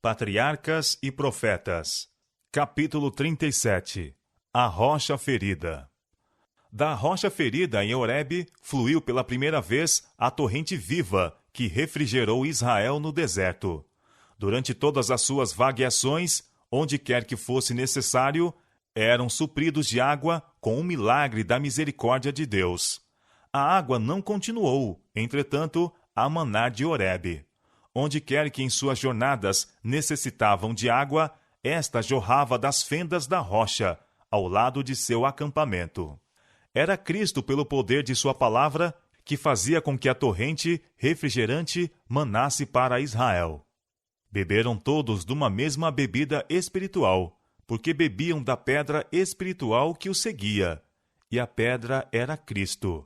Patriarcas e Profetas. Capítulo 37. A rocha ferida. Da rocha ferida em Horebe fluiu pela primeira vez a torrente viva que refrigerou Israel no deserto. Durante todas as suas vagueações, onde quer que fosse necessário, eram supridos de água com um milagre da misericórdia de Deus. A água não continuou, entretanto, a manar de Horebe. Onde quer que em suas jornadas necessitavam de água, esta jorrava das fendas da rocha, ao lado de seu acampamento. Era Cristo, pelo poder de sua palavra, que fazia com que a torrente refrigerante manasse para Israel. Beberam todos de uma mesma bebida espiritual, porque bebiam da pedra espiritual que os seguia, e a pedra era Cristo.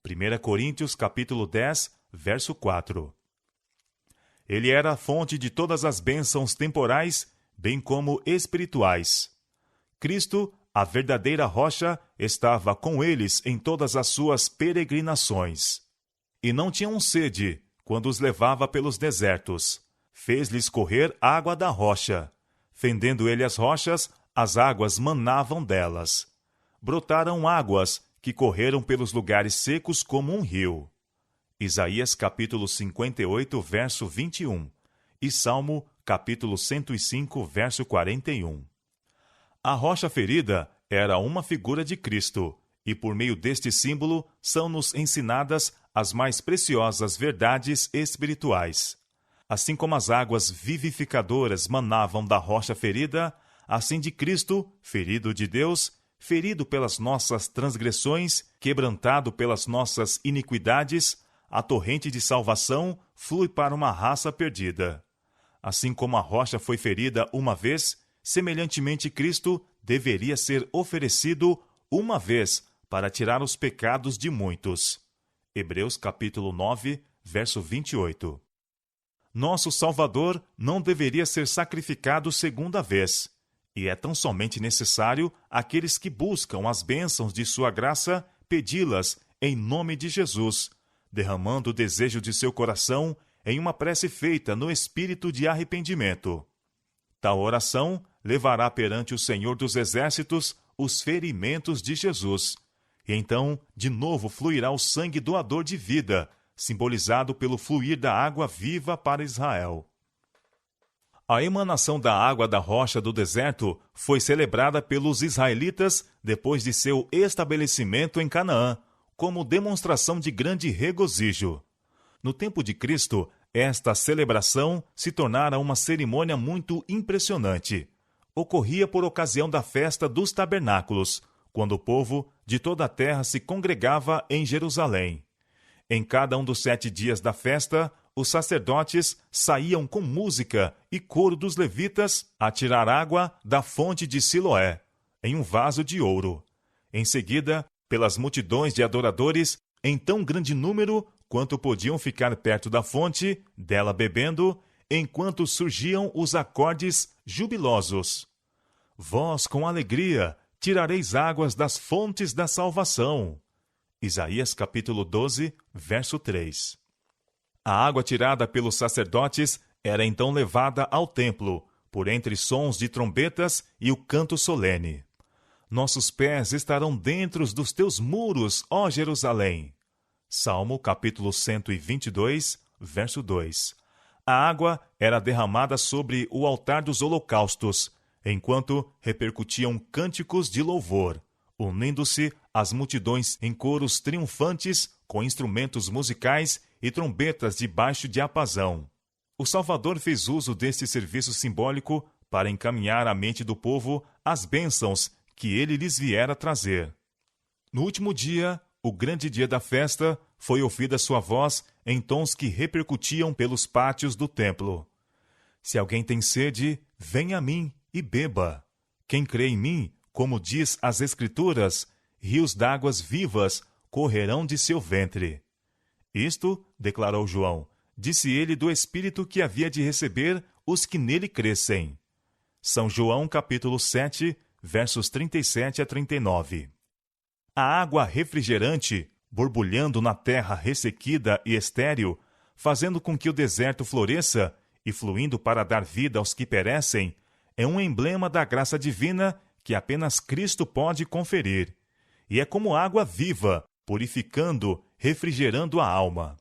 1 Coríntios capítulo 10, verso 4. Ele era a fonte de todas as bênçãos temporais, bem como espirituais. Cristo, a verdadeira rocha, estava com eles em todas as suas peregrinações. E não tinham sede quando os levava pelos desertos. Fez-lhes correr água da rocha. Fendendo ele as rochas, as águas manavam delas. Brotaram águas que correram pelos lugares secos como um rio. Isaías capítulo 58, verso 21 e Salmo capítulo 105, verso 41. A rocha ferida era uma figura de Cristo, e por meio deste símbolo são-nos ensinadas as mais preciosas verdades espirituais. Assim como as águas vivificadoras manavam da rocha ferida, assim de Cristo, ferido de Deus, ferido pelas nossas transgressões, quebrantado pelas nossas iniquidades, a torrente de salvação flui para uma raça perdida. Assim como a rocha foi ferida uma vez, semelhantemente Cristo deveria ser oferecido uma vez para tirar os pecados de muitos. Hebreus capítulo 9, verso 28. Nosso Salvador não deveria ser sacrificado segunda vez, e é tão somente necessário àqueles que buscam as bênçãos de sua graça pedi-las em nome de Jesus, derramando o desejo de seu coração em uma prece feita no espírito de arrependimento. Tal oração levará perante o Senhor dos Exércitos os ferimentos de Jesus, e então de novo fluirá o sangue doador de vida, simbolizado pelo fluir da água viva para Israel. A emanação da água da rocha do deserto foi celebrada pelos israelitas depois de seu estabelecimento em Canaã, como demonstração de grande regozijo. No tempo de Cristo, esta celebração se tornara uma cerimônia muito impressionante. Ocorria por ocasião da festa dos tabernáculos, quando o povo de toda a terra se congregava em Jerusalém. Em cada um dos 7 dias da festa, os sacerdotes saíam com música e coro dos levitas a tirar água da fonte de Siloé, em um vaso de ouro. Em seguida, pelas multidões de adoradores, em tão grande número quanto podiam ficar perto da fonte, dela bebendo, enquanto surgiam os acordes jubilosos. Vós, com alegria, tirareis águas das fontes da salvação. Isaías capítulo 12, verso 3. A água tirada pelos sacerdotes era então levada ao templo, por entre sons de trombetas e o canto solene. Nossos pés estarão dentro dos teus muros, ó Jerusalém. Salmo capítulo 122, verso 2. A água era derramada sobre o altar dos holocaustos, enquanto repercutiam cânticos de louvor, unindo-se as multidões em coros triunfantes com instrumentos musicais e trombetas de baixo diapasão. O Salvador fez uso deste serviço simbólico para encaminhar à mente do povo as bênçãos que ele lhes viera trazer. No último dia, o grande dia da festa, foi ouvida sua voz em tons que repercutiam pelos pátios do templo. Se alguém tem sede, venha a mim e beba. Quem crê em mim, como diz as Escrituras, rios d'águas vivas correrão de seu ventre. Isto, declarou João, disse ele do Espírito que havia de receber os que nele crescem. São João capítulo 7, versos 37 a 39. A água refrigerante, borbulhando na terra ressequida e estéril, fazendo com que o deserto floresça, e fluindo para dar vida aos que perecem, é um emblema da graça divina que apenas Cristo pode conferir. E é como água viva, purificando, refrigerando a alma.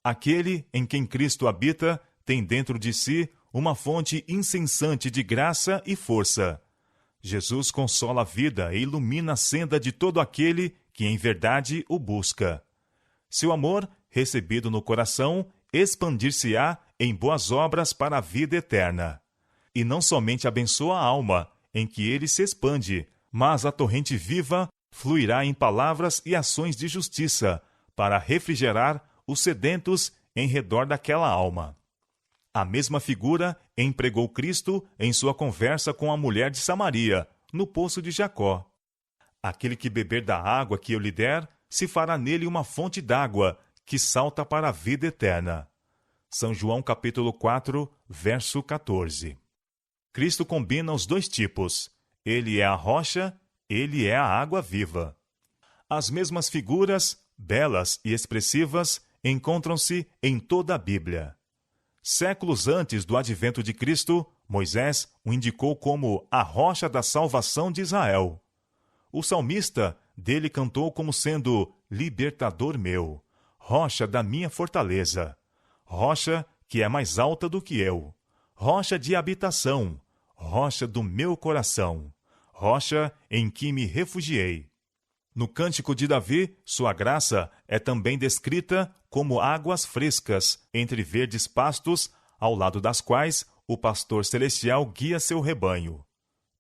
Aquele em quem Cristo habita tem dentro de si uma fonte incessante de graça e força. Jesus consola a vida e ilumina a senda de todo aquele que em verdade o busca. Seu amor, recebido no coração, expandir-se-á em boas obras para a vida eterna. E não somente abençoa a alma, em que ele se expande, mas a torrente viva fluirá em palavras e ações de justiça, para refrigerar os sedentos em redor daquela alma. A mesma figura empregou Cristo em sua conversa com a mulher de Samaria, no poço de Jacó. Aquele que beber da água que eu lhe der, se fará nele uma fonte d'água, que salta para a vida eterna. São João capítulo 4, verso 14. Cristo combina os dois tipos. Ele é a rocha, ele é a água viva. As mesmas figuras, belas e expressivas, encontram-se em toda a Bíblia. Séculos antes do advento de Cristo, Moisés o indicou como a rocha da salvação de Israel. O salmista dele cantou como sendo libertador meu, rocha da minha fortaleza, rocha que é mais alta do que eu, rocha de habitação, rocha do meu coração, rocha em que me refugiei. No Cântico de Davi, sua graça é também descrita como águas frescas entre verdes pastos, ao lado das quais o pastor celestial guia seu rebanho.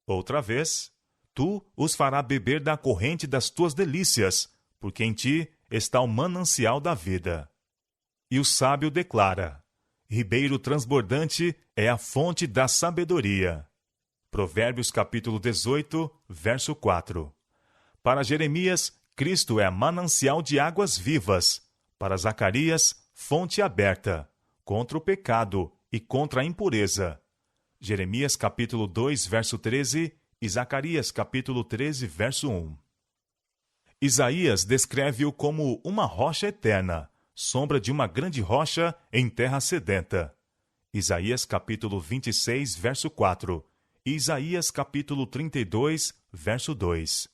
Outra vez, tu os farás beber da corrente das tuas delícias, porque em ti está o manancial da vida. E o sábio declara: ribeiro transbordante é a fonte da sabedoria. Provérbios capítulo 18, verso 4. Para Jeremias, Cristo é manancial de águas vivas. Para Zacarias, fonte aberta, contra o pecado e contra a impureza. Jeremias capítulo 2, verso 13 e Zacarias capítulo 13, verso 1. Isaías descreve-o como uma rocha eterna, sombra de uma grande rocha em terra sedenta. Isaías capítulo 26, verso 4 e Isaías capítulo 32, verso 2.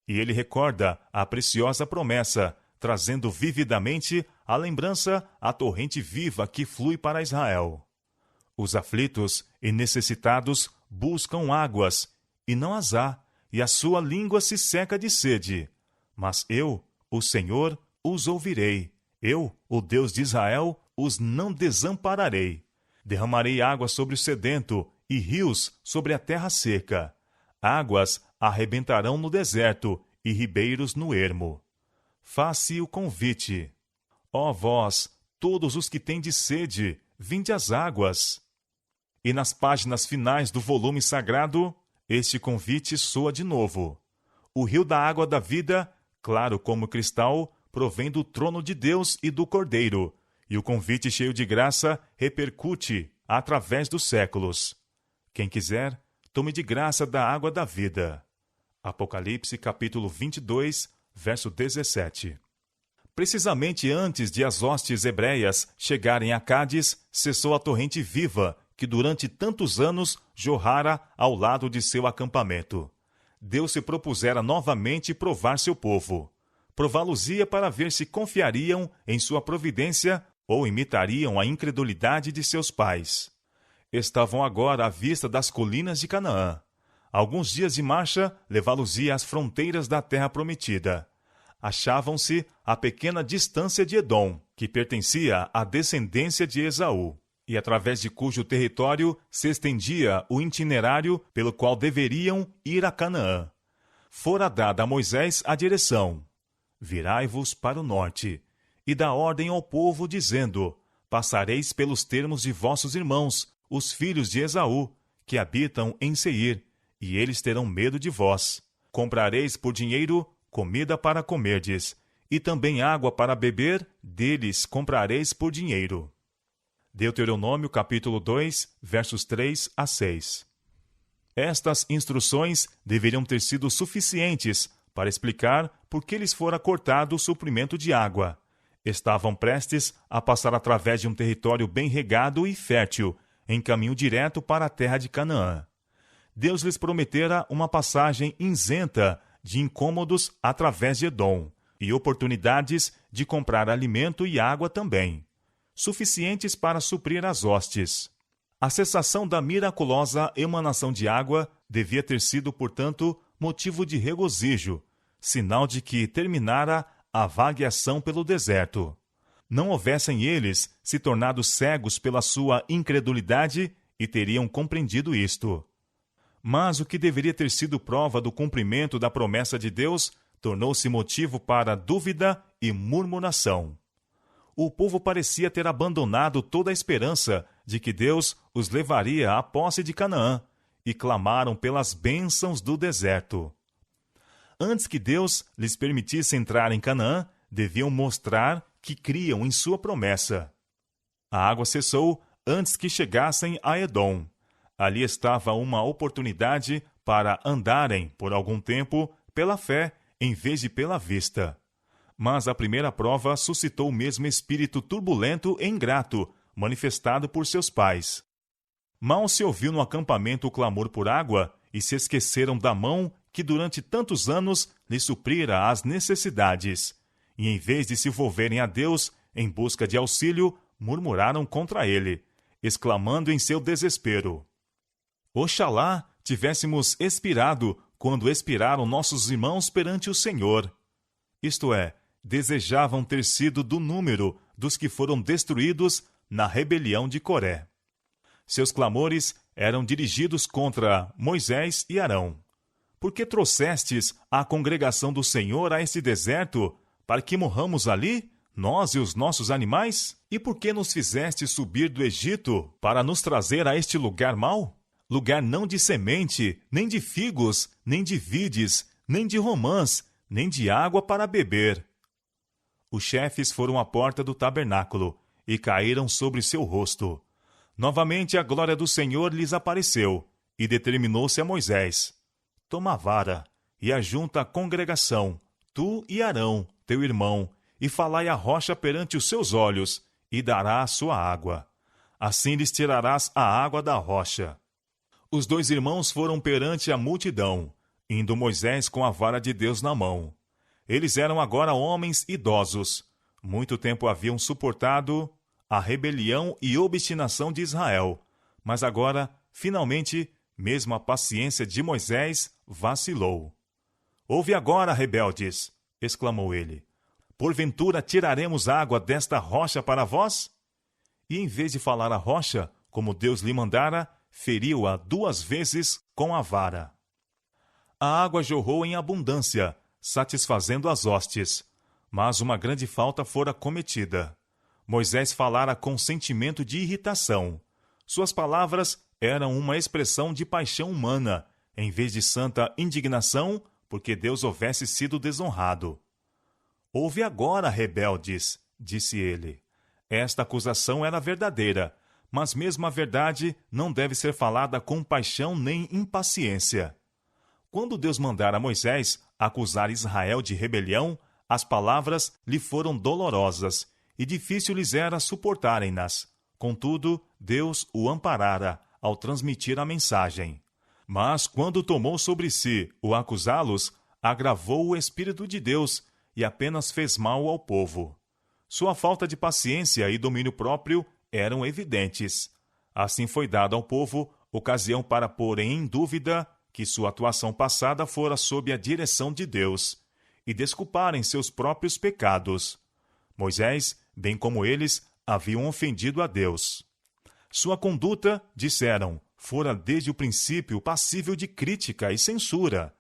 E ele recorda a preciosa promessa, trazendo vividamente a lembrança à torrente viva que flui para Israel. Os aflitos e necessitados buscam águas, e não as há, e a sua língua se seca de sede. Mas eu, o Senhor, os ouvirei. Eu, o Deus de Israel, os não desampararei. Derramarei água sobre o sedento e rios sobre a terra seca. Águas arrebentarão no deserto e ribeiros no ermo. Faz-se o convite. Ó vós, todos os que tendes sede, vinde às águas. E nas páginas finais do volume sagrado, este convite soa de novo. O rio da água da vida, claro como cristal, provém do trono de Deus e do Cordeiro, e o convite cheio de graça repercute através dos séculos. Quem quiser, tome de graça da água da vida. Apocalipse capítulo 22, verso 17. Precisamente antes de as hostes hebreias chegarem a Cádiz, cessou a torrente viva, que durante tantos anos jorrara ao lado de seu acampamento. Deus se propusera novamente provar seu povo. Prová-los-ia para ver se confiariam em sua providência ou imitariam a incredulidade de seus pais. Estavam agora à vista das colinas de Canaã. Alguns dias de marcha levá-los-ia às fronteiras da terra prometida. Achavam-se a pequena distância de Edom, que pertencia à descendência de Esaú, e através de cujo território se estendia o itinerário pelo qual deveriam ir a Canaã. Fora dada a Moisés a direção: virai-vos para o norte, e dá ordem ao povo, dizendo: passareis pelos termos de vossos irmãos, os filhos de Esaú, que habitam em Seir, e eles terão medo de vós. Comprareis por dinheiro comida para comerdes, e também água para beber, deles comprareis por dinheiro. Deuteronômio capítulo 2, versos 3 a 6. Estas instruções deveriam ter sido suficientes para explicar por que lhes fora cortado o suprimento de água. Estavam prestes a passar através de um território bem regado e fértil, em caminho direto para a terra de Canaã. Deus lhes prometera uma passagem isenta de incômodos através de Edom, e oportunidades de comprar alimento e água também, suficientes para suprir as hostes. A cessação da miraculosa emanação de água devia ter sido, portanto, motivo de regozijo, sinal de que terminara a vagueação pelo deserto. Não houvessem eles se tornado cegos pela sua incredulidade e teriam compreendido isto. Mas o que deveria ter sido prova do cumprimento da promessa de Deus tornou-se motivo para dúvida e murmuração. O povo parecia ter abandonado toda a esperança de que Deus os levaria à posse de Canaã e clamaram pelas bênçãos do deserto. Antes que Deus lhes permitisse entrar em Canaã, deviam mostrar que criam em sua promessa. A água cessou antes que chegassem a Edom. Ali estava uma oportunidade para andarem, por algum tempo, pela fé em vez de pela vista. Mas a primeira prova suscitou o mesmo espírito turbulento e ingrato, manifestado por seus pais. Mal se ouviu no acampamento o clamor por água, e se esqueceram da mão que durante tantos anos lhes suprira as necessidades. E em vez de se volverem a Deus em busca de auxílio, murmuraram contra ele, exclamando em seu desespero: Oxalá tivéssemos expirado quando expiraram nossos irmãos perante o Senhor. Isto é, desejavam ter sido do número dos que foram destruídos na rebelião de Coré. Seus clamores eram dirigidos contra Moisés e Arão. Por que trouxestes a congregação do Senhor a este deserto, para que morramos ali, nós e os nossos animais? E por que nos fizeste subir do Egito para nos trazer a este lugar mau? Lugar não de semente, nem de figos, nem de vides, nem de romãs, nem de água para beber. Os chefes foram à porta do tabernáculo e caíram sobre seu rosto. Novamente a glória do Senhor lhes apareceu, e determinou-se a Moisés: Toma a vara, e ajunta a congregação, tu e Arão, teu irmão, e falai a rocha perante os seus olhos, e dará a sua água. Assim lhes tirarás a água da rocha. Os 2 irmãos foram perante a multidão, indo Moisés com a vara de Deus na mão. Eles eram agora homens idosos. Muito tempo haviam suportado a rebelião e obstinação de Israel. Mas agora, finalmente, mesmo a paciência de Moisés vacilou. Ouve agora, rebeldes! Exclamou ele. Porventura tiraremos água desta rocha para vós? E em vez de falar a rocha, como Deus lhe mandara, feriu-a 2 vezes com a vara. A água jorrou em abundância, satisfazendo as hostes. Mas uma grande falta fora cometida. Moisés falara com sentimento de irritação. Suas palavras eram uma expressão de paixão humana, em vez de santa indignação, porque Deus houvesse sido desonrado. Ouve agora, rebeldes, disse ele. Esta acusação era verdadeira, mas mesmo a verdade não deve ser falada com paixão nem impaciência. Quando Deus mandara a Moisés acusar Israel de rebelião, as palavras lhe foram dolorosas, e difícil lhes era suportarem-nas. Contudo, Deus o amparara ao transmitir a mensagem. Mas quando tomou sobre si o acusá-los, agravou o Espírito de Deus e apenas fez mal ao povo. Sua falta de paciência e domínio próprio eram evidentes. Assim foi dado ao povo ocasião para porem em dúvida que sua atuação passada fora sob a direção de Deus, e desculparem seus próprios pecados. Moisés, bem como eles, haviam ofendido a Deus. Sua conduta, disseram, fora desde o princípio passível de crítica e censura.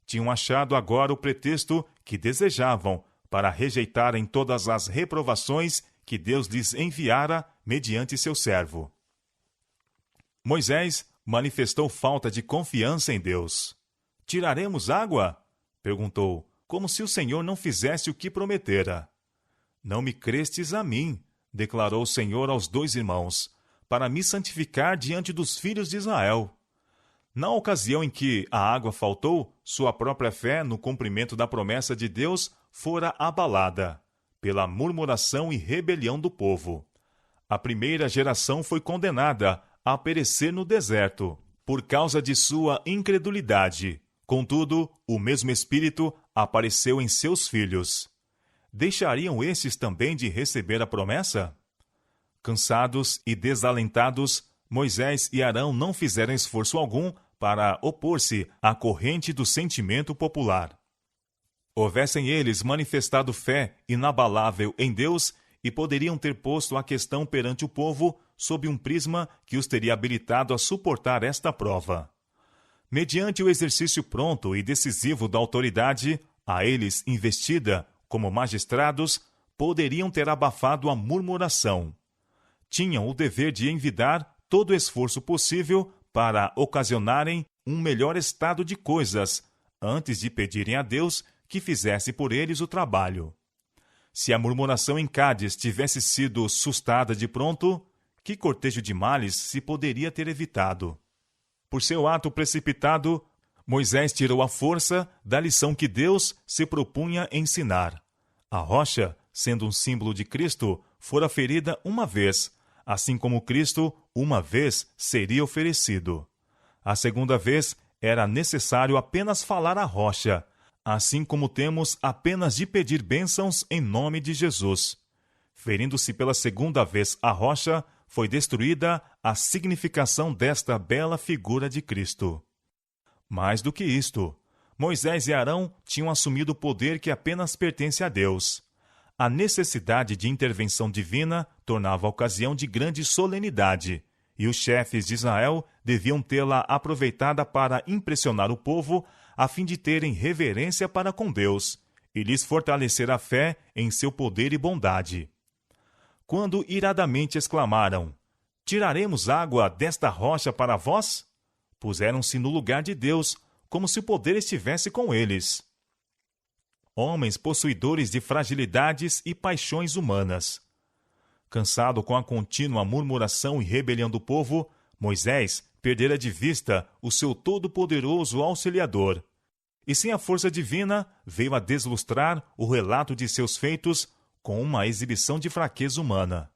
Tinham achado agora o pretexto que desejavam para rejeitarem todas as reprovações que Deus lhes enviara mediante seu servo. Moisés manifestou falta de confiança em Deus. Tiraremos água? Perguntou, como se o Senhor não fizesse o que prometera. Não me crestes a mim, declarou o Senhor aos 2 irmãos, para me santificar diante dos filhos de Israel. Na ocasião em que a água faltou, sua própria fé no cumprimento da promessa de Deus fora abalada. pela murmuração e rebelião do povo. A primeira geração foi condenada a perecer no deserto, por causa de sua incredulidade. Contudo, o mesmo Espírito apareceu em seus filhos. Deixariam estes também de receber a promessa? Cansados e desalentados, Moisés e Arão não fizeram esforço algum para opor-se à corrente do sentimento popular. Houvessem eles manifestado fé inabalável em Deus e poderiam ter posto a questão perante o povo sob um prisma que os teria habilitado a suportar esta prova. Mediante o exercício pronto e decisivo da autoridade, a eles investida como magistrados, poderiam ter abafado a murmuração. Tinham o dever de envidar todo o esforço possível para ocasionarem um melhor estado de coisas, antes de pedirem a Deus que fizesse por eles o trabalho. Se a murmuração em Cádiz tivesse sido sustada de pronto, que cortejo de males se poderia ter evitado? Por seu ato precipitado, Moisés tirou a força da lição que Deus se propunha ensinar. A rocha, sendo um símbolo de Cristo, fora ferida uma vez, assim como Cristo uma vez seria oferecido. A segunda vez era necessário apenas falar à rocha, assim como temos apenas de pedir bênçãos em nome de Jesus. Ferindo-se pela segunda vez a rocha, foi destruída a significação desta bela figura de Cristo. Mais do que isto, Moisés e Arão tinham assumido o poder que apenas pertence a Deus. A necessidade de intervenção divina tornava a ocasião de grande solenidade, e os chefes de Israel deviam tê-la aproveitada para impressionar o povo, a fim de terem reverência para com Deus, e lhes fortalecer a fé em seu poder e bondade. Quando iradamente exclamaram: "Tiraremos água desta rocha para vós?", puseram-se no lugar de Deus, como se o poder estivesse com eles. Homens possuidores de fragilidades e paixões humanas. Cansado com a contínua murmuração e rebelião do povo, Moisés perdera de vista o seu todo-poderoso auxiliador. E sem a força divina, veio a deslustrar o relato de seus feitos com uma exibição de fraqueza humana.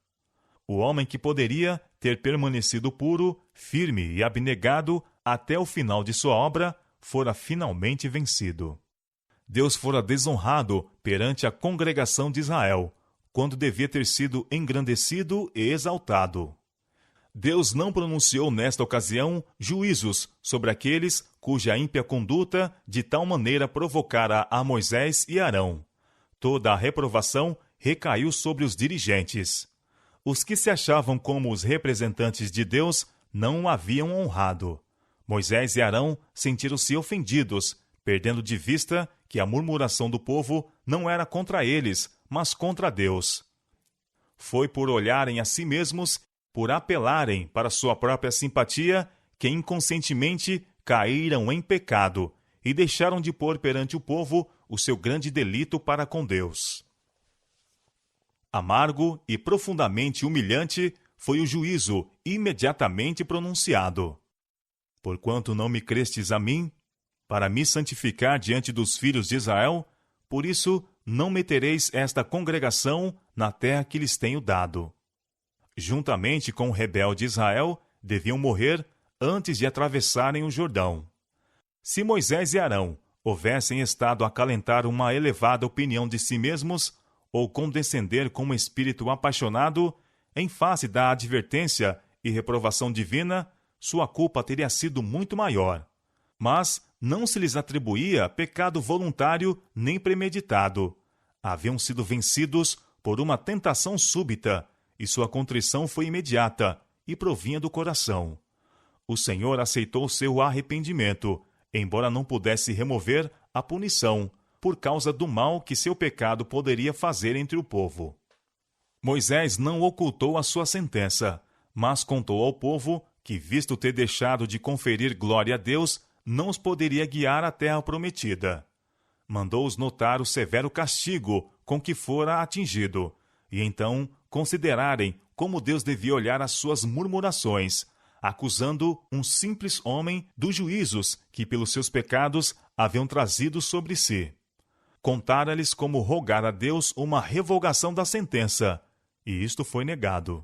O homem que poderia ter permanecido puro, firme e abnegado até o final de sua obra, fora finalmente vencido. Deus fora desonrado perante a congregação de Israel, quando devia ter sido engrandecido e exaltado. Deus não pronunciou nesta ocasião juízos sobre aqueles cuja ímpia conduta de tal maneira provocara a Moisés e Arão. Toda a reprovação recaiu sobre os dirigentes. Os que se achavam como os representantes de Deus não o haviam honrado. Moisés e Arão sentiram-se ofendidos, perdendo de vista que a murmuração do povo não era contra eles, mas contra Deus. Foi por olharem a si mesmos, por apelarem para sua própria simpatia, que inconscientemente caíram em pecado e deixaram de pôr perante o povo o seu grande delito para com Deus. Amargo e profundamente humilhante foi o juízo imediatamente pronunciado. Porquanto não me crestes a mim, para me santificar diante dos filhos de Israel, por isso não metereis esta congregação na terra que lhes tenho dado. Juntamente com o rebelde Israel, deviam morrer antes de atravessarem o Jordão. Se Moisés e Arão houvessem estado a acalentar uma elevada opinião de si mesmos, ou condescender com um espírito apaixonado, em face da advertência e reprovação divina, sua culpa teria sido muito maior. Mas não se lhes atribuía pecado voluntário nem premeditado. Haviam sido vencidos por uma tentação súbita, e sua contrição foi imediata e provinha do coração. O Senhor aceitou seu arrependimento, embora não pudesse remover a punição, por causa do mal que seu pecado poderia fazer entre o povo. Moisés não ocultou a sua sentença, mas contou ao povo que, visto ter deixado de conferir glória a Deus, não os poderia guiar à terra prometida. Mandou-os notar o severo castigo com que fora atingido, e então considerarem como Deus devia olhar as suas murmurações, acusando um simples homem dos juízos que pelos seus pecados haviam trazido sobre si. contara-lhes como rogar a Deus uma revogação da sentença, e isto foi negado.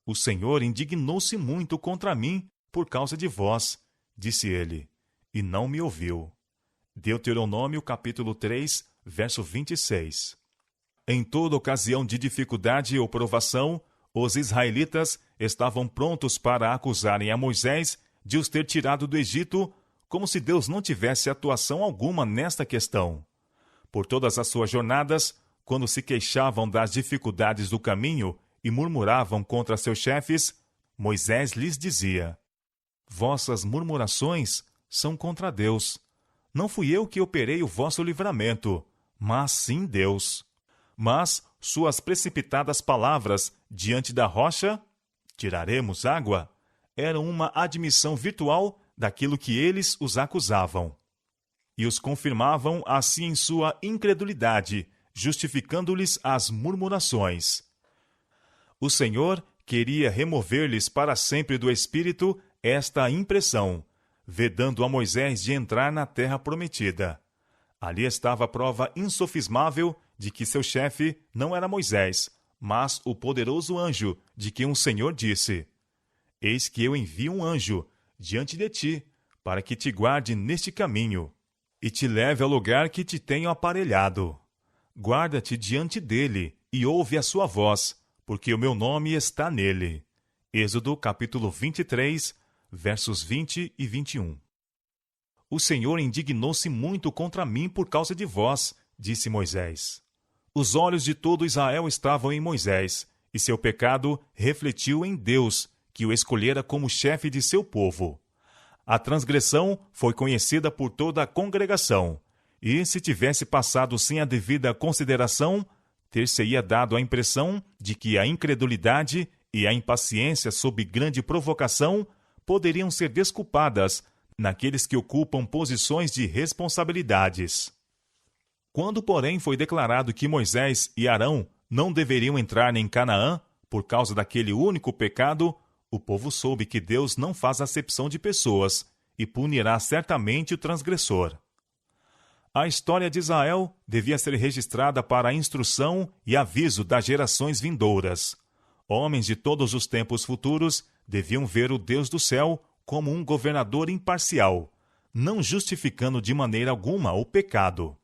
O Senhor indignou-se muito contra mim por causa de vós, disse ele, e não me ouviu. Deuteronômio capítulo 3, verso 26. Em toda ocasião de dificuldade ou provação, os israelitas estavam prontos para acusarem a Moisés de os ter tirado do Egito, como se Deus não tivesse atuação alguma nesta questão. Por todas as suas jornadas, quando se queixavam das dificuldades do caminho e murmuravam contra seus chefes, Moisés lhes dizia: vossas murmurações são contra Deus. Não fui eu que operei o vosso livramento, mas sim Deus. Mas suas precipitadas palavras diante da rocha, tiraremos água, eram uma admissão virtual daquilo que eles os acusavam. E os confirmavam assim em sua incredulidade, justificando-lhes as murmurações. O Senhor queria remover-lhes para sempre do espírito esta impressão, vedando a Moisés de entrar na terra prometida. Ali estava a prova insofismável de que seu chefe não era Moisés, mas o poderoso anjo de que o Senhor disse: eis que eu envio um anjo diante de ti, para que te guarde neste caminho, e te leve ao lugar que te tenho aparelhado. Guarda-te diante dele, e ouve a sua voz, porque o meu nome está nele. Êxodo capítulo 23, versos 20 e 21. O Senhor indignou-se muito contra mim por causa de vós, disse Moisés. Os olhos de todo Israel estavam em Moisés, e seu pecado refletiu em Deus, que o escolhera como chefe de seu povo. A transgressão foi conhecida por toda a congregação, e se tivesse passado sem a devida consideração, ter-se-ia dado a impressão de que a incredulidade e a impaciência sob grande provocação poderiam ser desculpadas naqueles que ocupam posições de responsabilidades. Quando, porém, foi declarado que Moisés e Arão não deveriam entrar em Canaã por causa daquele único pecado, o povo soube que Deus não faz acepção de pessoas e punirá certamente o transgressor. A história de Israel devia ser registrada para a instrução e aviso das gerações vindouras. Homens de todos os tempos futuros deviam ver o Deus do céu como um governador imparcial, não justificando de maneira alguma o pecado.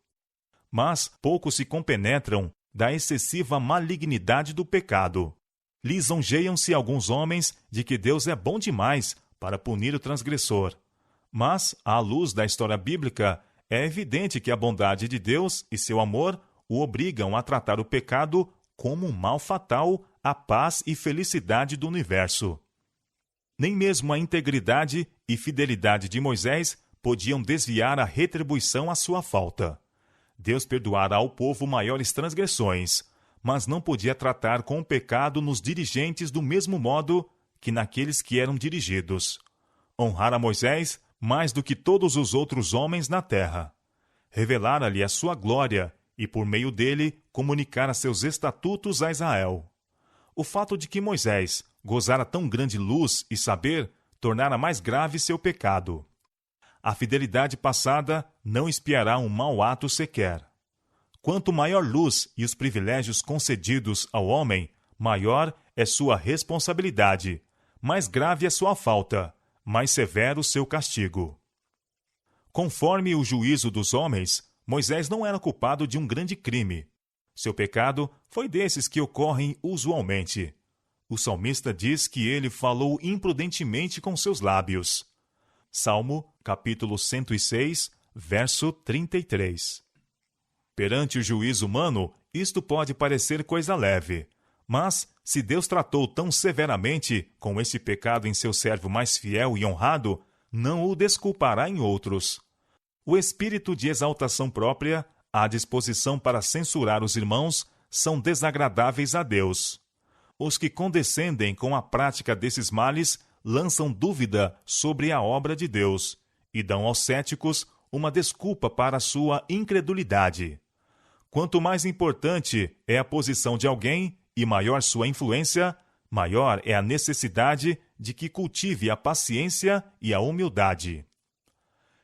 Mas poucos se compenetram da excessiva malignidade do pecado. Lisonjeiam-se alguns homens de que Deus é bom demais para punir o transgressor. Mas, à luz da história bíblica, é evidente que a bondade de Deus e seu amor o obrigam a tratar o pecado como um mal fatal à paz e felicidade do universo. Nem mesmo a integridade e fidelidade de Moisés podiam desviar a retribuição à sua falta. Deus perdoara ao povo maiores transgressões, mas não podia tratar com o pecado nos dirigentes do mesmo modo que naqueles que eram dirigidos. Honrar a Moisés mais do que todos os outros homens na terra. Revelara-lhe a sua glória e, por meio dele, comunicara seus estatutos a Israel. O fato de que Moisés gozara tão grande luz e saber tornara mais grave seu pecado. A fidelidade passada não espiará um mau ato sequer. Quanto maior luz e os privilégios concedidos ao homem, maior é sua responsabilidade, mais grave é sua falta, mais severo seu castigo. Conforme o juízo dos homens, Moisés não era culpado de um grande crime. Seu pecado foi desses que ocorrem usualmente. O salmista diz que ele falou imprudentemente com seus lábios. Salmo, capítulo 106, verso 33. Perante o juízo humano, isto pode parecer coisa leve. Mas, se Deus tratou tão severamente com esse pecado em seu servo mais fiel e honrado, não o desculpará em outros. O espírito de exaltação própria, a disposição para censurar os irmãos, são desagradáveis a Deus. Os que condescendem com a prática desses males lançam dúvida sobre a obra de Deus e dão aos céticos uma desculpa para a sua incredulidade. Quanto mais importante é a posição de alguém e maior sua influência, maior é a necessidade de que cultive a paciência e a humildade.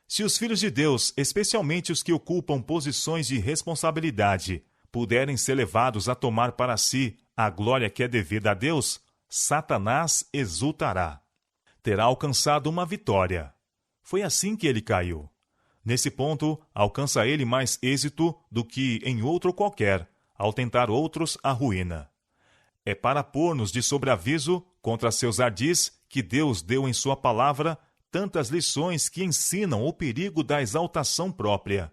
Se os filhos de Deus, especialmente os que ocupam posições de responsabilidade, puderem ser levados a tomar para si a glória que é devida a Deus, Satanás exultará. Terá alcançado uma vitória. Foi assim que ele caiu. Nesse ponto, alcança ele mais êxito do que em outro qualquer, ao tentar outros a ruína. É para pôr-nos de sobreaviso contra seus ardis que Deus deu em sua palavra tantas lições que ensinam o perigo da exaltação própria.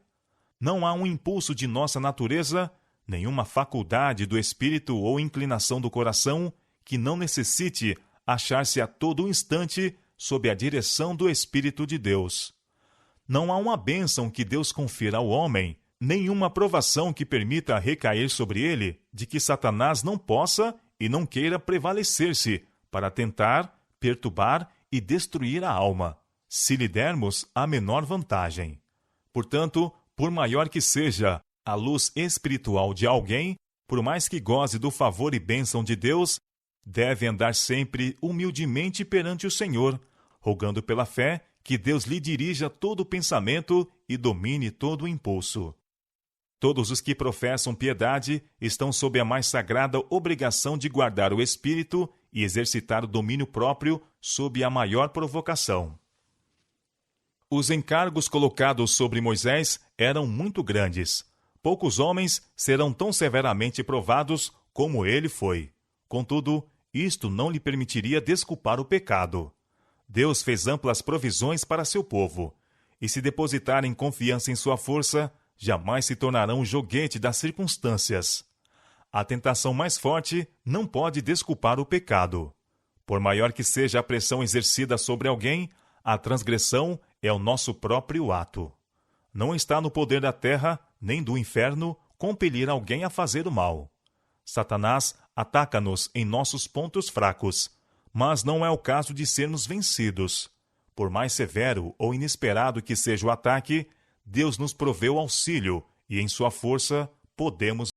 Não há um impulso de nossa natureza, nenhuma faculdade do espírito ou inclinação do coração que não necessite achar-se a todo instante sob a direção do Espírito de Deus. Não há uma bênção que Deus confira ao homem, nenhuma provação que permita recair sobre ele, de que Satanás não possa e não queira prevalecer-se para tentar, perturbar e destruir a alma, se lhe dermos a menor vantagem. Portanto, por maior que seja a luz espiritual de alguém, por mais que goze do favor e bênção de Deus, deve andar sempre humildemente perante o Senhor, rogando pela fé que Deus lhe dirija todo o pensamento e domine todo o impulso. Todos os que professam piedade estão sob a mais sagrada obrigação de guardar o espírito e exercitar o domínio próprio sob a maior provocação. Os encargos colocados sobre Moisés eram muito grandes. Poucos homens serão tão severamente provados como ele foi. Contudo, isto não lhe permitiria desculpar o pecado. Deus fez amplas provisões para seu povo, e se depositarem confiança em sua força, jamais se tornarão joguete das circunstâncias. A tentação mais forte não pode desculpar o pecado. Por maior que seja a pressão exercida sobre alguém, a transgressão é o nosso próprio ato. Não está no poder da terra, nem do inferno, compelir alguém a fazer o mal. Satanás ataca-nos em nossos pontos fracos, mas não é o caso de sermos vencidos. Por mais severo ou inesperado que seja o ataque, Deus nos proveu auxílio e, em sua força, podemos